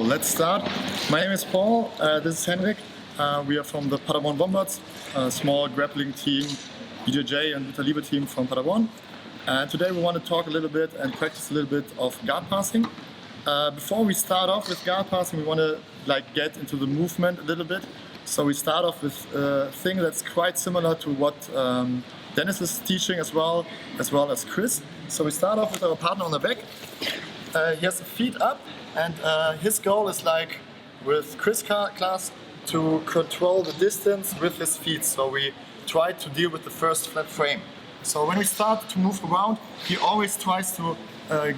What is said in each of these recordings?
let's start. My name is Paul, this is Henrik. We are from the Paderborn Bombards, a small grappling team, BJJ and Vitalibe team from Paderborn. And today we want to talk a little bit and practice a little bit of guard passing. Before we start off with guard passing, we want to get into the movement a little bit. So we start off with a thing that's quite similar to what Dennis is teaching as well as Chris. So we start off with our partner on the back. He has the feet up, and his goal is with Chris' class to control the distance with his feet. So we try to deal with the first flat frame. So when we start to move around, he always tries to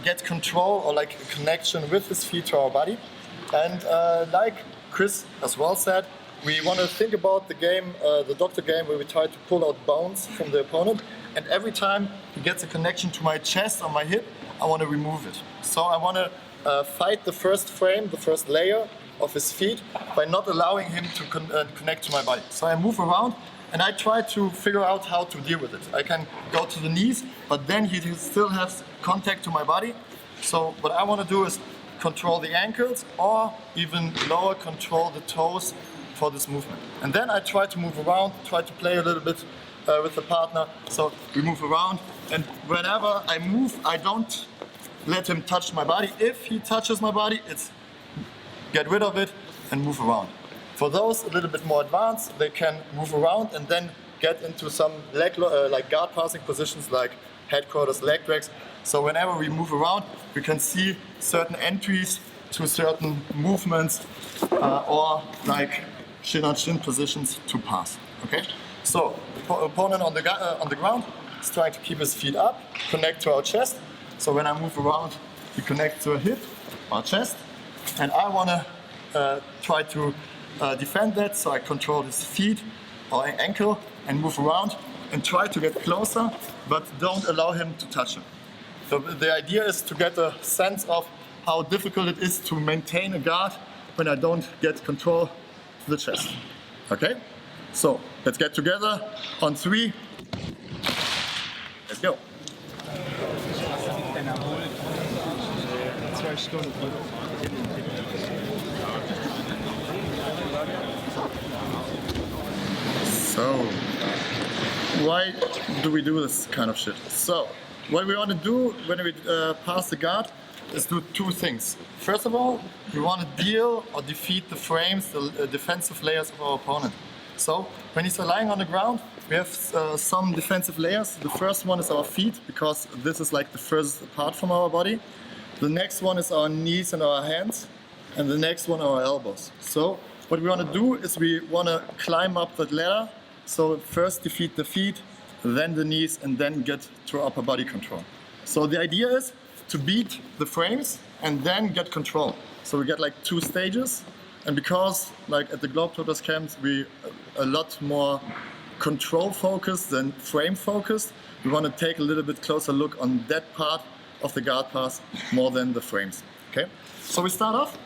get control or a connection with his feet to our body. And like Chris as well said, we want to think about the game, the doctor game, where we try to pull out bones from the opponent. And every time he gets a connection to my chest or my hip, I want to remove it. So I want to fight the first frame, the first layer of his feet by not allowing him to connect to my body. So I move around and I try to figure out how to deal with it. I can go to the knees, but then he still has contact to my body. So what I want to do is control the ankles or even lower control the toes for this movement. And then I try to move around, try to play a little bit with the partner. So we move around, and whenever I move, I don't let him touch my body. If he touches my body, it's get rid of it and move around. For those a little bit more advanced, they can move around and then get into some leg guard passing positions like headquarters, leg drags. So whenever we move around, we can see certain entries to certain movements or shin on shin positions to pass. Okay. So opponent on the ground is trying to keep his feet up, connect to our chest. So when I move around, he connects to a hip, our chest, and I want to try to defend that. So I control his feet or ankle and move around and try to get closer, but don't allow him to touch him. So the idea is to get a sense of how difficult it is to maintain a guard when I don't get control to the chest. Okay? So let's get together on 3. Let's go. So, why do we do this kind of shit? So, what we want to do when we pass the guard is do 2 things. First of all, we want to deal or defeat the frames, the defensive layers of our opponent. So, when he's lying on the ground, we have some defensive layers. The first one is our feet, because this is the first part from our body. The next one is our knees and our hands, and the next one our elbows. So, what we want to do is we want to climb up that ladder. So first defeat the feet, then the knees, and then get to upper body control. So the idea is to beat the frames and then get control. So we get 2 stages, and because at the Globetrotters camps we a lot more control focused than frame focused, we want to take a little bit closer look on that part of the guard pass more than the frames. Okay, so we start off,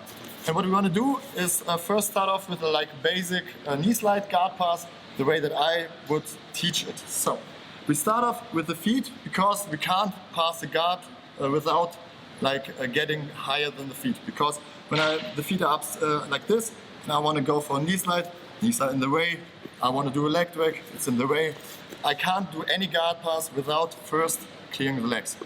and what we want to do is first start off with a basic knee slide guard pass, the way that I would teach it. So we start off with the feet, because we can't pass the guard without getting higher than the feet. Because when the feet are up like this, and I want to go for a knee slide, knees are in the way. I want to do a leg drag, it's in the way. I can't do any guard pass without first clearing the legs.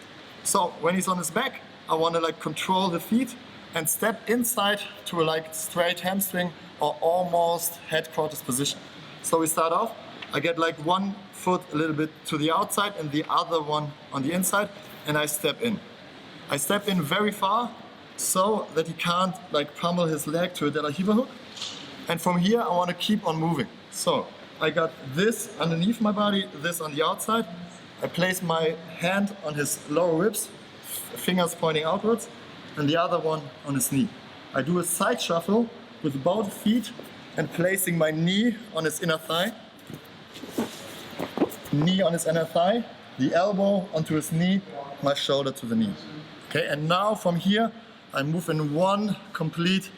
So when he's on his back, I want to control the feet and step inside to a straight hamstring or almost headquarters position. So we start off, I get one foot a little bit to the outside and the other one on the inside, and I step in. I step in very far so that he can't pummel his leg to a De La Riva hook. And from here I want to keep on moving. So I got this underneath my body, this on the outside. I place my hand on his lower ribs, fingers pointing outwards, and the other one on his knee. I do a side shuffle with both feet and placing my knee on his inner thigh, knee on his inner thigh, the elbow onto his knee, my shoulder to the knee. Okay, and now from here I move in one complete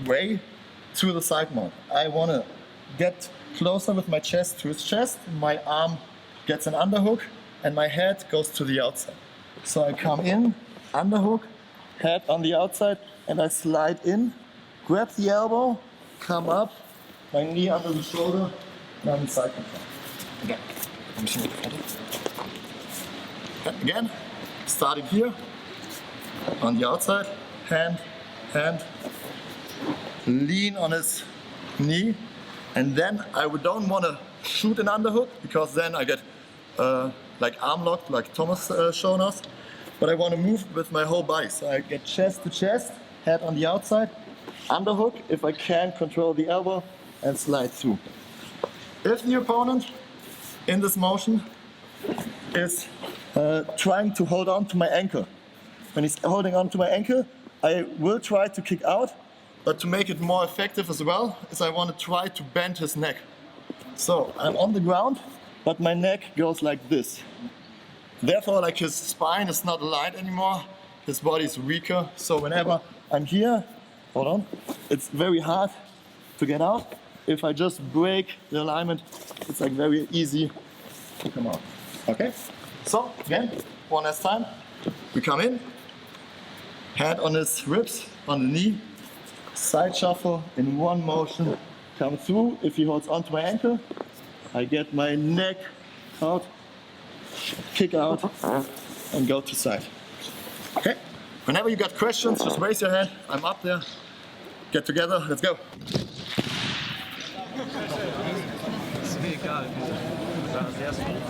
way to the side mount. I want to get closer with my chest to his chest, my arm gets an underhook, and my head goes to the outside. So I come in, underhook, head on the outside, and I slide in, grab the elbow, come up, my knee under the shoulder, and I'm side control. Again. Again, starting here, on the outside, hand, lean on his knee, and then I don't want to shoot an underhook because then I get like arm locked, like Thomas shown us, but I want to move with my whole body. So I get chest to chest, head on the outside, underhook if I can control the elbow, and slide through. If the opponent in this motion is trying to hold on to my ankle, when he's holding on to my ankle, I will try to kick out, but to make it more effective as well, is I want to try to bend his neck. So I'm on the ground, but my neck goes like this. Therefore, like his spine is not aligned anymore, his body is weaker. So whenever I'm here, hold on, it's very hard to get out. If I just break the alignment, it's like very easy to come out. Okay? So again, one last time. We come in, hand on his ribs, on the knee, side shuffle in one motion, come through. If he holds onto my ankle, I get my neck out, kick out, and go to side. Okay? Whenever you got questions, just raise your hand. I'm up there. Get together. Let's go. Ist mir egal. Das war sehr smooth.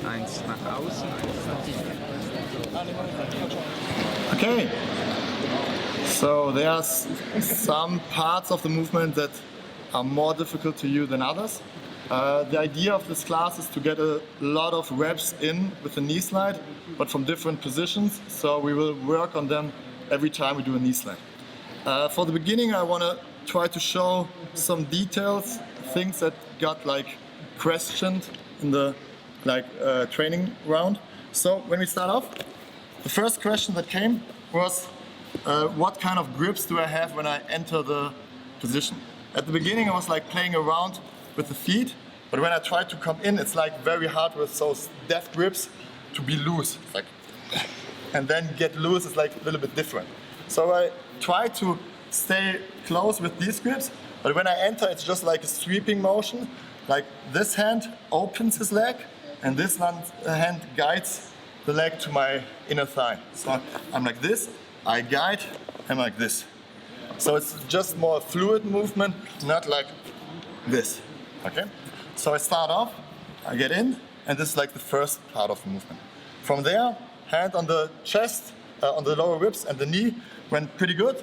Eins nach außen, eins nach innen. Okay. So there's some parts of the movement that are more difficult to you than others. The idea of this class is to get a lot of reps in with the knee slide, but from different positions. So we will work on them every time we do a knee slide. For the beginning, I want to try to show some details, things that got like questioned in the training round. So when we start off, the first question that came was, what kind of grips do I have when I enter the position? At the beginning, I was like playing around with the feet, but when I try to come in, it's like very hard with those death grips to be loose. It's like, and then get loose is like a little bit different. So I try to stay close with these grips, but when I enter, it's just like a sweeping motion. Like this hand opens his leg, and this hand guides the leg to my inner thigh. So I'm like this, I guide, I'm like this. So it's just more fluid movement, not like this. Okay? So I start off, I get in, and this is like the first part of the movement. From there, hand on the chest, on the lower ribs and the knee went pretty good.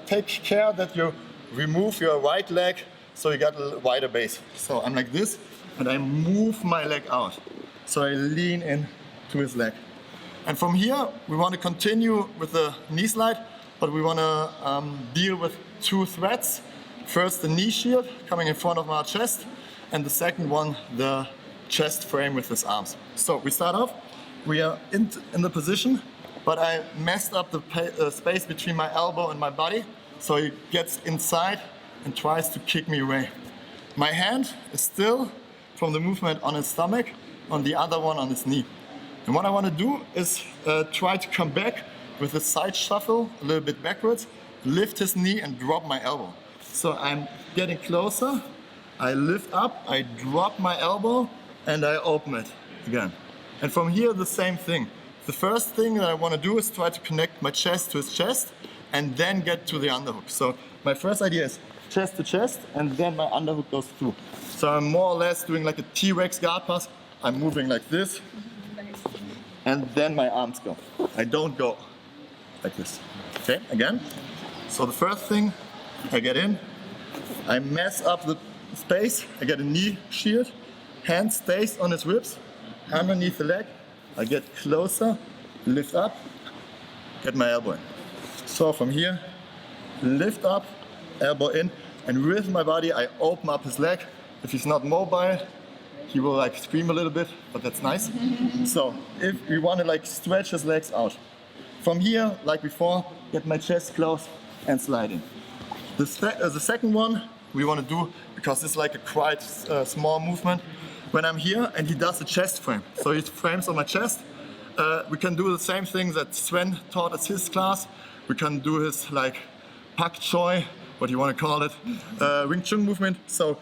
Take care that you remove your right leg so you got a wider base. So I'm like this, and I move my leg out. So I lean in to his leg. And from here, we want to continue with the knee slide, but we want to deal with two threads. First, the knee shield coming in front of our chest, and the second one, the chest frame with his arms. So we start off, we are in the position, but I messed up the space between my elbow and my body, so he gets inside and tries to kick me away. My hand is still from the movement on his stomach, on the other one on his knee. And what I want to do is try to come back with a side shuffle, a little bit backwards, lift his knee and drop my elbow. So I'm getting closer, I lift up, I drop my elbow, and I open it again. And from here, the same thing. The first thing that I want to do is try to connect my chest to his chest and then get to the underhook. So my first idea is chest to chest, and then my underhook goes through. So I'm more or less doing like a T-Rex guard pass. I'm moving like this, and then my arms go. I don't go like this. Okay, again. So the first thing, I get in, I mess up the space, I get a knee shield, hand stays on his ribs, underneath the leg, I get closer, lift up, get my elbow in. So from here, lift up, elbow in, and with my body I open up his leg. If he's not mobile, he will like scream a little bit, but that's nice. So if we want to like stretch his legs out. From here, like before, get my chest close and slide in. The second one we want to do, because it's like a quite small movement, when I'm here and he does the chest frame. So he frames on my chest, we can do the same thing that Sven taught us his class. We can do his like pak choi, what you want to call it, Wing Chun movement. So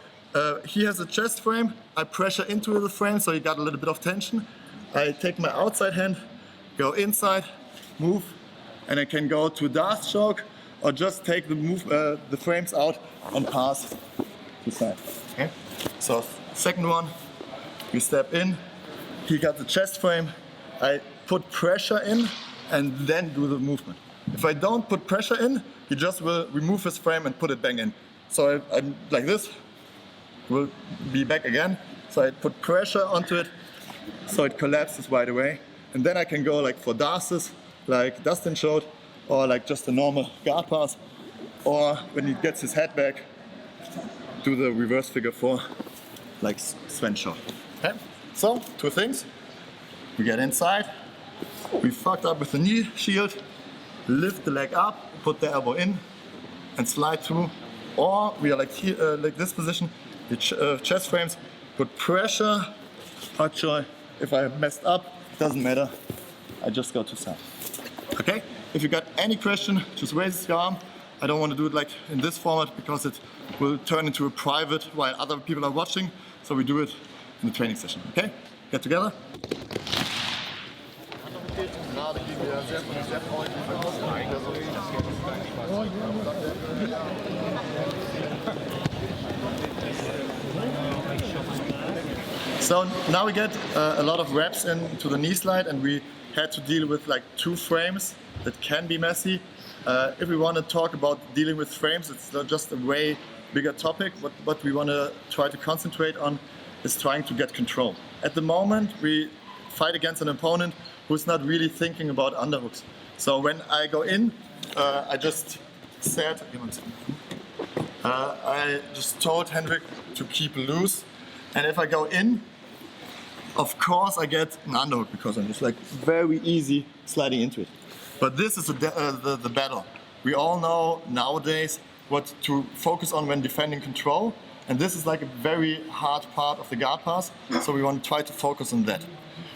he has a chest frame. I pressure into the frame, so he got a little bit of tension. I take my outside hand, go inside, move, and I can go to Darth choke or just take the frames out and pass to side. Okay? So second one, we step in. He got the chest frame. I put pressure in and then do the movement. If I don't put pressure in, he just will remove his frame and put it back in. So I'm like this, will be back again. So I put pressure onto it, so it collapses right away. And then I can go like for Darces, like Dustin showed, or like just a normal guard pass. Or when he gets his head back, do the reverse figure 4, like Sven showed. Okay? So, 2 things. We get inside, we fucked up with the knee shield, lift the leg up, put the elbow in, and slide through. Or we are like here, like this position, the chest frames, put pressure, hot joy. If I messed up, doesn't matter, I just go to side. Okay? If you got any question, just raise your arm. I don't want to do it like in this format because it will turn into a private while other people are watching. So we do it in the training session. Okay? Get together. So now we get a lot of reps into the knee slide, and we had to deal with like 2 frames that can be messy. If we want to talk about dealing with frames, it's not just a way bigger topic. What we want to try to concentrate on is trying to get control. At the moment, we fight against an opponent who's not really thinking about underhooks. So when I go in, I just said, I just told Hendrik to keep loose. And if I go in, of course I get an underhook because I'm just like very easy sliding into it. But this is the battle. We all know nowadays what to focus on when defending control. And this is like a very hard part of the guard pass. So we want to try to focus on that.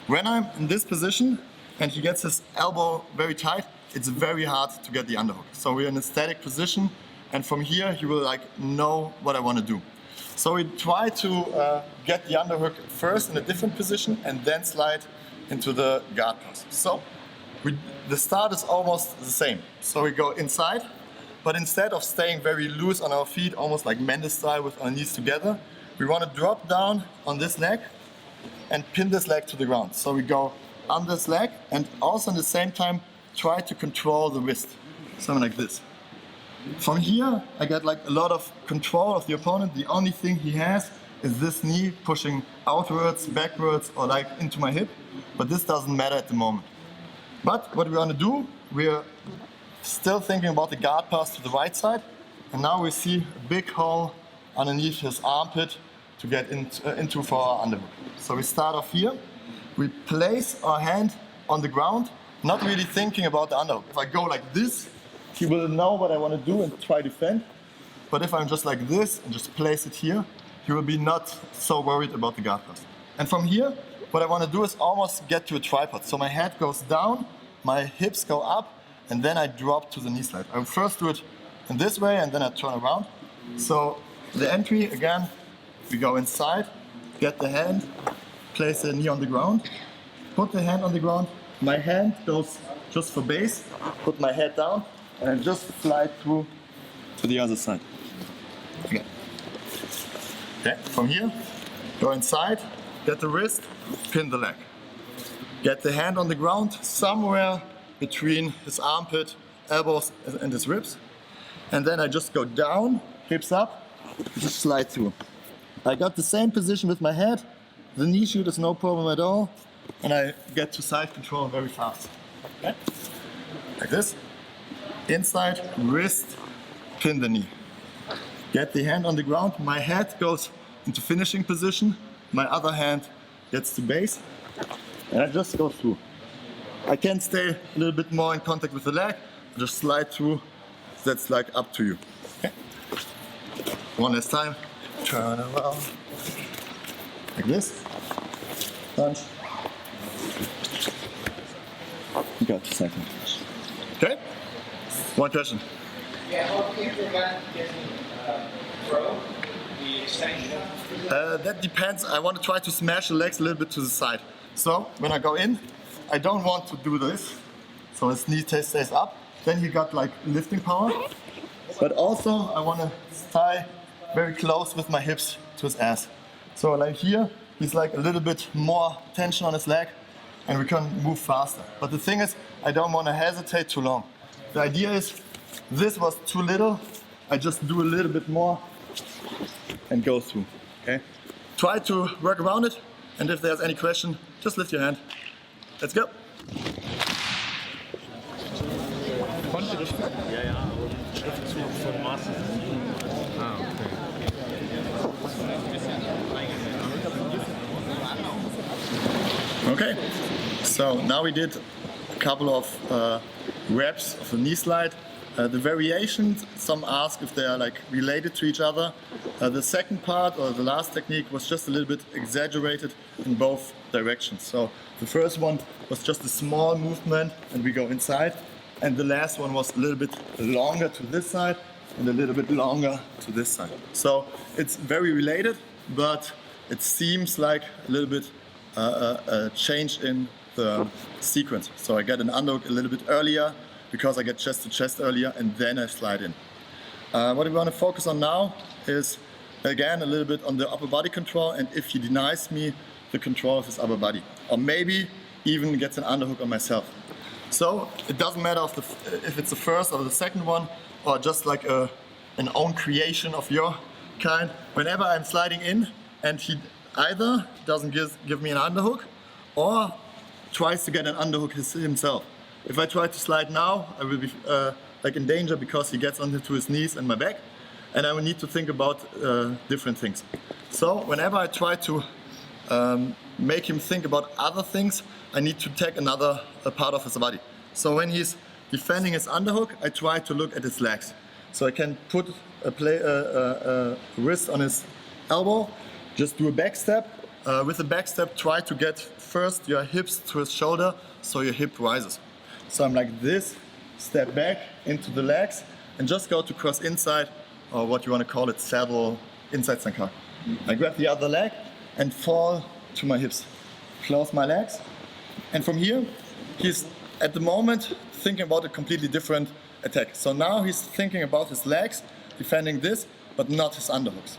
When I'm in this position and he gets his elbow very tight, it's very hard to get the underhook. So we're in a static position. And from here, he will like know what I want to do. So we try to get the underhook first in a different position and then slide into the guard pass. So the start is almost the same. So we go inside, but instead of staying very loose on our feet, almost like Mendes style with our knees together, we want to drop down on this leg and pin this leg to the ground. So we go on this leg and also at the same time try to control the wrist. Something like this. From here, I get like a lot of control of the opponent. The only thing he has is this knee pushing outwards, backwards, or like into my hip. But this doesn't matter at the moment. But what we want to do, we're still thinking about the guard pass to the right side. And now we see a big hole underneath his armpit to get into for our underhook. So we start off here. We place our hand on the ground, not really thinking about the underhook. If I go like this, he will know what I want to do and try to defend. But if I'm just like this and just place it here, he will be not so worried about the guard pass. And from here, what I want to do is almost get to a tripod. So my head goes down, my hips go up, and then I drop to the knee slide. I will first do it in this way, and then I turn around. So the entry, again, we go inside, get the hand, place the knee on the ground, put the hand on the ground. My hand goes just for base, put my head down, and just slide through to the other side. Okay. Okay, from here, go inside, get the wrist, pin the leg. Get the hand on the ground, somewhere between his armpit, elbows, and his ribs. And then I just go down, hips up, just slide through. I got the same position with my head. The knee shoot is no problem at all. And I get to side control very fast. Okay? Like this. Inside, wrist, pin the knee. Get the hand on the ground. My head goes into finishing position. My other hand gets to base. And I just go through. I can stay a little bit more in contact with the leg. Just slide through. That's like up to you. Okay? One last time. Turn around. Like this. Punch. got the second. Okay? One question. Yeah, how do you prevent getting throw the extension? That depends. I want to try to smash the legs a little bit to the side. So when I go in, I don't want to do this. So his knee stays up. Then he got like lifting power. But also I want to tie very close with my hips to his ass. So like here, he's like a little bit more tension on his leg and we can move faster. But the thing is, I don't want to hesitate too long. The idea is, this was too little. I just do a little bit more and go through, okay? Try to work around it, and if there's any question, just lift your hand. Let's go. Ja, ja, aber Schriftzug von Maßen. Ah, Okay, so now we did a couple of reps of the knee slide. The variations, some ask if they are like related to each other. The second part, or the last technique, was just a little bit exaggerated in both directions. So the first one was just a small movement and we go inside. And the last one was a little bit longer to this side and a little bit longer to this side. So it's very related, but it seems like a little bit a change in the sequence. So I get an underhook a little bit earlier because I get chest to chest earlier and then I slide in. What we want to focus on now is again a little bit on the upper body control, and if he denies me the control of his upper body, or maybe even gets an underhook on myself. So it doesn't matter if it's the first or the second one, or just like an own creation of your kind. Whenever I'm sliding in and he either doesn't give me an underhook or tries to get an underhook himself. If I try to slide now, I will be like in danger because he gets onto his knees and my back, and I will need to think about different things. So whenever I try to make him think about other things, I need to take another part of his body. So when he's defending his underhook, I try to look at his legs. So I can put a wrist on his elbow, just do a back step. With the back step, try to get first your hips to his shoulder so your hip rises. So I'm like this, step back into the legs and just go to cross inside, or what you want to call it, saddle inside sankar. I grab the other leg and fall to my hips. Close my legs. And from here, he's at the moment thinking about a completely different attack. So now he's thinking about his legs, defending this, but not his underhooks.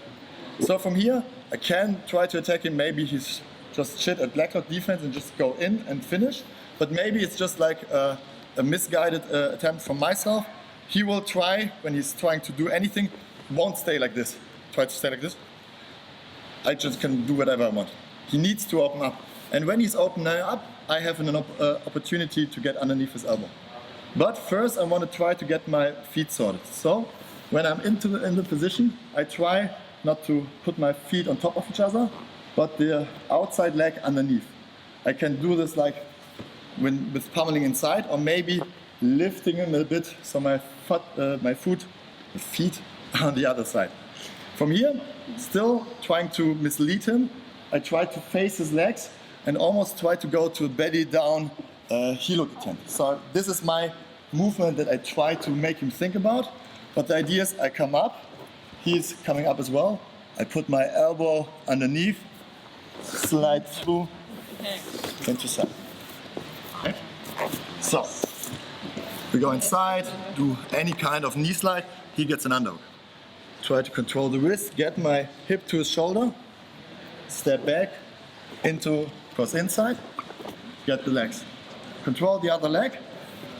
So from here, I can try to attack him. Maybe he's just shit at blacklock defense and just go in and finish. But maybe it's just like a misguided attempt from myself. He will try, when he's trying to do anything, won't stay like this. Try to stay like this. I just can do whatever I want. He needs to open up. And when he's opening up, I have an opportunity to get underneath his elbow. But first I want to try to get my feet sorted. So when I'm in the position, I try not to put my feet on top of each other, but the outside leg underneath. I can do this like with pummeling inside, or maybe lifting him a bit so my feet on the other side. From here, still trying to mislead him, I try to face his legs and almost try to go to a belly down heel hook attempt. So this is my movement that I try to make him think about. But the idea is I come up, he's coming up as well. I put my elbow underneath, slide through, into side. Okay. So we go inside, do any kind of knee slide, he gets an underhook. Try to control the wrist, get my hip to his shoulder, step back into cross inside, get the legs. Control the other leg,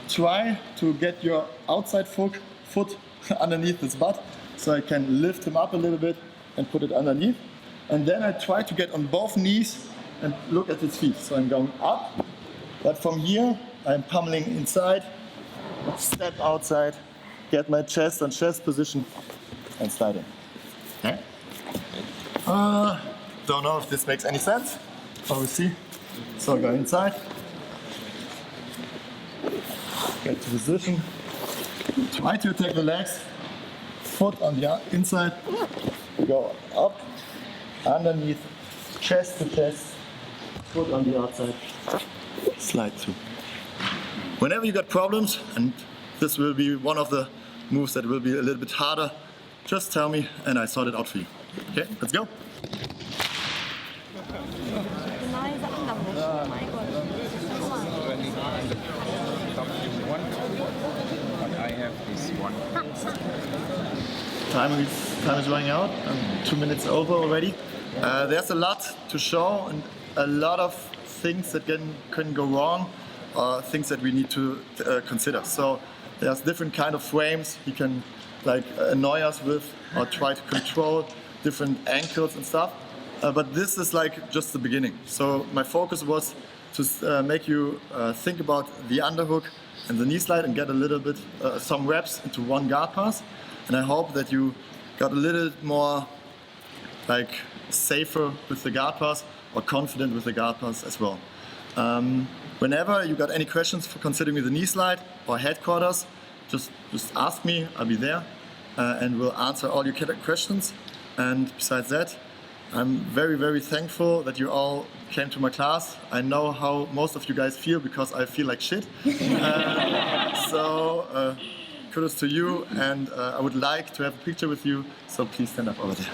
try to get your outside foot underneath his butt so I can lift him up a little bit and put it underneath. And then I try to get on both knees and look at his feet. So I'm going up, but from here I'm pummeling inside, step outside, get my chest on chest position and slide in. Okay. Don't know if this makes any sense, but we'll see. So go inside, get to position, try to attack the legs, foot on the inside, go up, underneath, chest to chest, foot on the outside, slide through. Whenever you got problems, and this will be one of the moves that will be a little bit harder, just tell me and I sort it out for you. Okay, let's go. Genau diese Underhooks. Oh mein Gott. Guck mal. But I have this one. Time is running out. 2 minutes over already. There's a lot to show and a lot of things that can go wrong, or things that we need to consider. So there's different kind of frames you can like annoy us with or try to control different ankles and stuff. But this is like just the beginning. So my focus was to make you think about the underhook and the knee slide and get a little bit some reps into one guard pass. And I hope that you got a little more like safer with the guard pass or confident with the guard pass as well. Whenever you got any questions for considering the knee slide or headquarters, just ask me, I'll be there and we'll answer all your questions. And besides that, I'm very, very thankful that you all came to my class. I know how most of you guys feel because I feel like shit. So kudos to you, and I would like to have a picture with you, so please stand up over there.